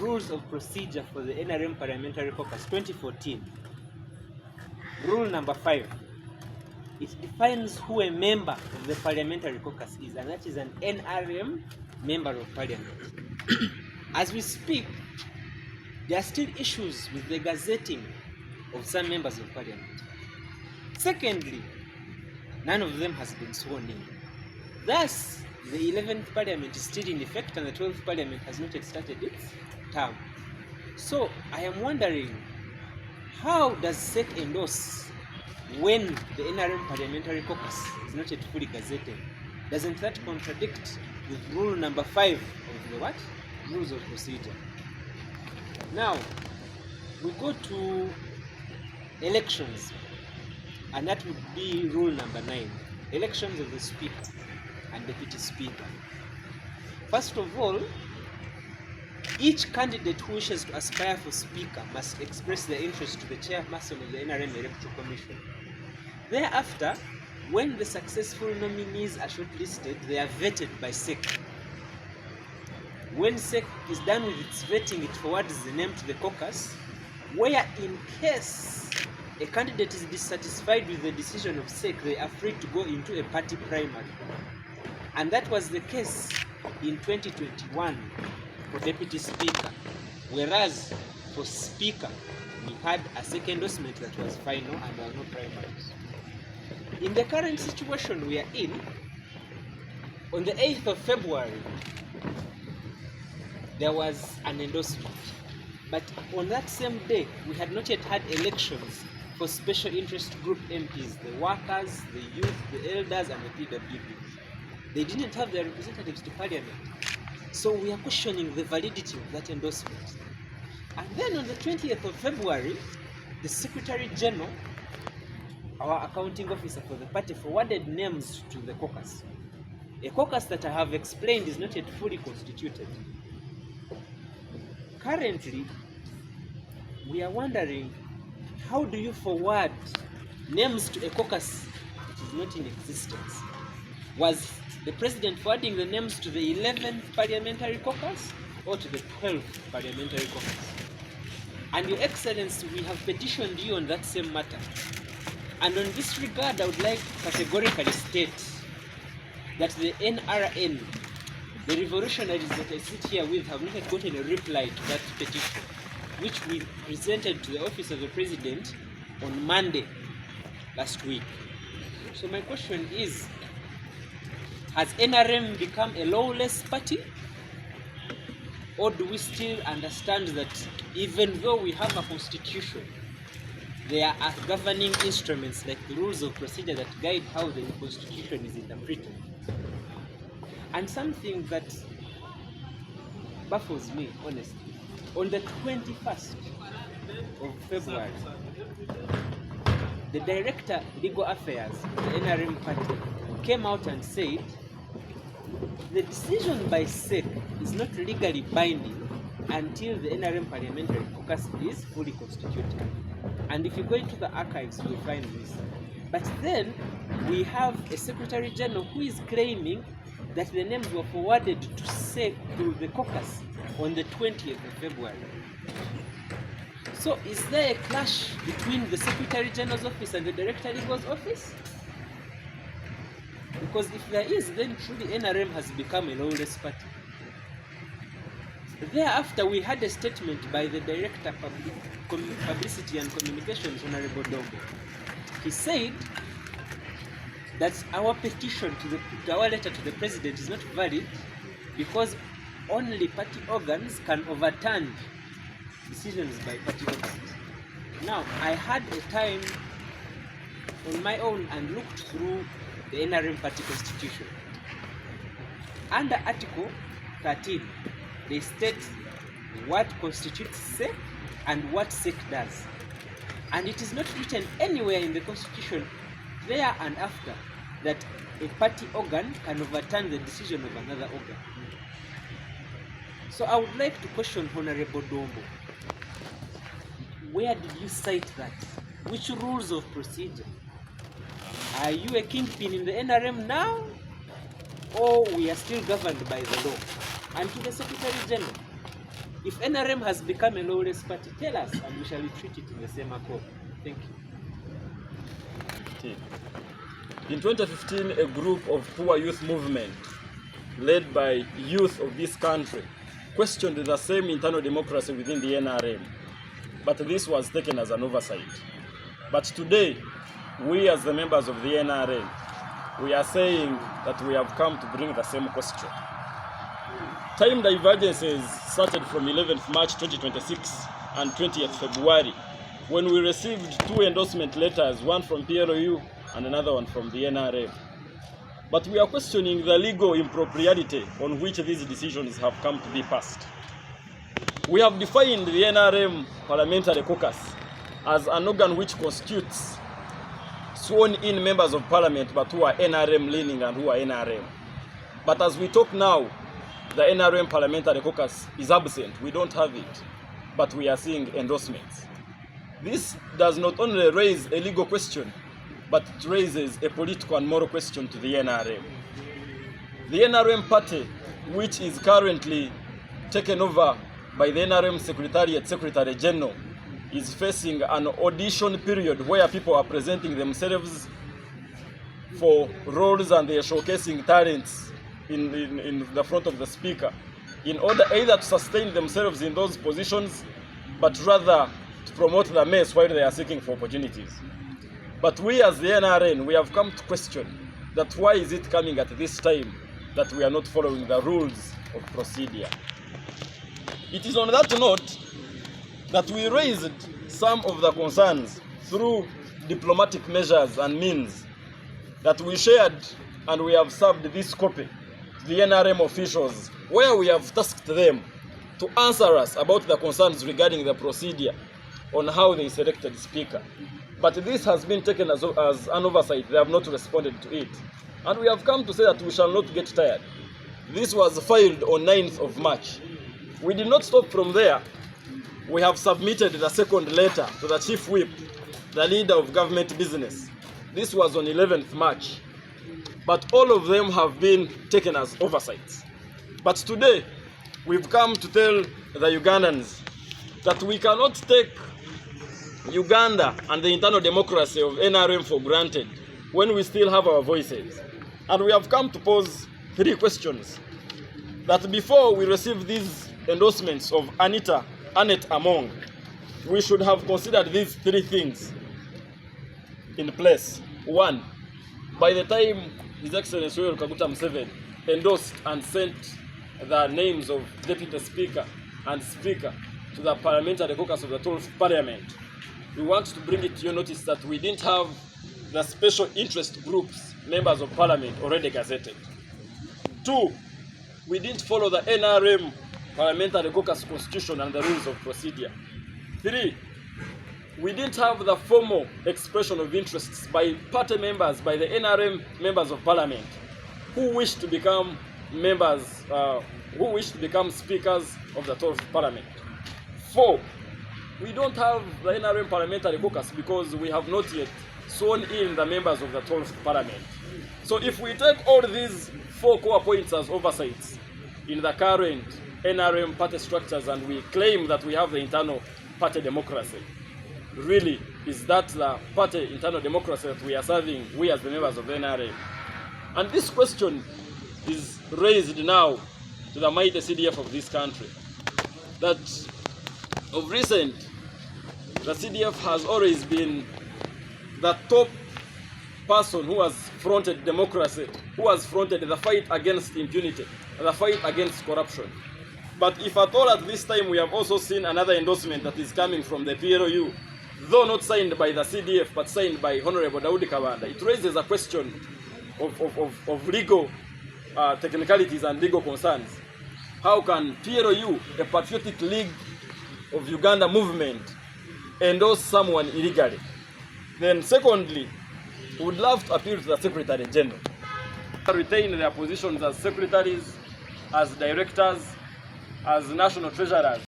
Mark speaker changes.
Speaker 1: Rules of Procedure for the NRM Parliamentary Caucus 2014. Rule number 5. It defines who a member of the Parliamentary Caucus is, and that is an NRM Member of Parliament. As we speak, there are still issues with the gazetting of some members of Parliament. Secondly, none of them has been sworn in. Thus, the 11th Parliament is still in effect and the 12th Parliament has not yet started its term. So, I am wondering, how does SEC endorse when the NRM Parliamentary Caucus is not yet fully gazetted? Doesn't that contradict with rule number 5 of the what? Rules of Procedure. Now, we go to elections, and that would be rule number 9. Elections of the Speaker and Deputy Speaker. First of all, each candidate who wishes to aspire for Speaker must express their interest to the Chairperson of the NRM Electoral Commission. Thereafter, when the successful nominees are shortlisted, they are vetted by SEC. When SEC is done with its vetting, it forwards the name to the caucus, where in case a candidate is dissatisfied with the decision of SEC, they are free to go into a party primary. And that was the case in 2021 for Deputy Speaker, whereas for Speaker, we had a SEC endorsement that was final and there were no primaries. In the current situation we are in, on the 8th of February, there was an endorsement. But on that same day, we had not yet had elections for special interest group MPs, the workers, the youth, the elders, and the PWBs. They didn't have their representatives to Parliament. So we are questioning the validity of that endorsement. And then on the 20th of February, the Secretary General, our accounting officer for the party, forwarded names to the caucus. A caucus that I have explained is not yet fully constituted. Currently, we are wondering, how do you forward names to a caucus that is not in existence? Was the President forwarding the names to the 11th Parliamentary Caucus or to the 12th Parliamentary Caucus? And Your Excellency, we have petitioned you on that same matter. And on this regard, I would like to categorically state that the NRN, the revolutionaries that I sit here with, have not gotten a reply to that petition, which we presented to the Office of the President on Monday last week. So my question is, has NRM become a lawless party? Or do we still understand that even though we have a constitution, there are governing instruments like the rules of procedure that guide how the constitution is interpreted? And something that baffles me, honestly, on the 21st of February, the Director Legal Affairs of the NRM party came out and said the decision by SEC is not legally binding until the NRM Parliamentary Caucus is fully constituted. And if you go into the archives, you will find this. But then we have a Secretary General who is claiming that the names were forwarded to SEC to the caucus on the 20th of February. So is there a clash between the Secretary General's office and the Director Legal's office? Because if there is, then truly NRM has become a lawless party. Thereafter, we had a statement by the Director Publicity and Communications, Honorable Dombo. He said that our petition our letter to the President is not valid because only party organs can overturn decisions by party organs. Now, I had a time on my own and looked through the NRM party constitution. Under Article 13, they state what constitutes SEC and what SEC does. And it is not written anywhere in the constitution, there and after, that a party organ can overturn the decision of another organ. So I would like to question Honorable Dombo. Where did you cite that? Which rules of procedure? Are you a kingpin in the NRM now, or we are still governed by the law? And to the Secretary General, If NRM has become a lawless party, tell us, and we shall treat it in the same accord. Thank you.
Speaker 2: In 2015, a group of poor youth movement, led by youth of this country, questioned the same internal democracy within the NRM, but this was taken as an oversight. But today, we as the members of the NRM, we are saying that we have come to bring the same question. Time divergences started from 11th March 2026 and 20th February, when we received 2 endorsement letters, one from PLU and another one from the NRM. But we are questioning the legal impropriety on which these decisions have come to be passed. We have defined the NRM Parliamentary Caucus as an organ which constitutes sworn-in members of parliament but who are NRM-leaning and who are NRM. But as we talk now, the NRM Parliamentary Caucus is absent. We don't have it, but we are seeing endorsements. This does not only raise a legal question, but it raises a political and moral question to the NRM. The NRM party, which is currently taken over by the NRM Secretariat, Secretary General, is facing an audition period where people are presenting themselves for roles and they are showcasing talents in the front of the speaker, in order either to sustain themselves in those positions, but rather to promote the mess while they are seeking for opportunities. But we as the NRN, we have come to question that why is it coming at this time that we are not following the rules of procedure. It is on that note that we raised some of the concerns through diplomatic measures and means that we shared, and we have served this copy to the NRM officials, where we have tasked them to answer us about the concerns regarding the procedure on how they selected speaker. But this has been taken as an oversight. They have not responded to it. And we have come to say that we shall not get tired. This was filed on 9th of March. We did not stop from there. We have submitted the second letter to the Chief Whip, the leader of government business. This was on 11th March. But all of them have been taken as oversights. But today, we've come to tell the Ugandans that we cannot take Uganda and the internal democracy of NRM for granted when we still have our voices. And we have come to pose 3 questions. That before we receive these endorsements of Annette Among, we should have considered these 3 things in place. 1, by the time His Excellency Yoweri Kaguta Museveni endorsed and sent the names of Deputy Speaker and Speaker to the Parliamentary Caucus of the 12th Parliament, we want to bring it to your notice that we didn't have the special interest groups, members of parliament, already gazetted. 2, we didn't follow the NRM Parliamentary Caucus Constitution and the rules of procedure. 3, we didn't have the formal expression of interests by party members, by the NRM members of parliament, who wish to become members, who wish to become speakers of the 12th Parliament. 4, we don't have the NRM Parliamentary Caucus because we have not yet sworn in the members of the 12th Parliament. So if we take all these 4 core points as oversights in the current NRM party structures and we claim that we have the internal party democracy, really, is that the party internal democracy that we are serving, we as the members of the NRM? And this question is raised now to the mighty CDF of this country, that of recent, the CDF has always been the top person who has fronted democracy, who has fronted the fight against impunity, the fight against corruption. But if at all at this time we have also seen another endorsement that is coming from the PLU, though not signed by the CDF but signed by Honorable Daudi Kabanda, it raises a question of legal technicalities and legal concerns. How can PLU, a Patriotic League of Uganda movement, endorse someone illegally? Then secondly, we would love to appeal to the Secretary General to retain their positions as secretaries, as directors, as national treasurers.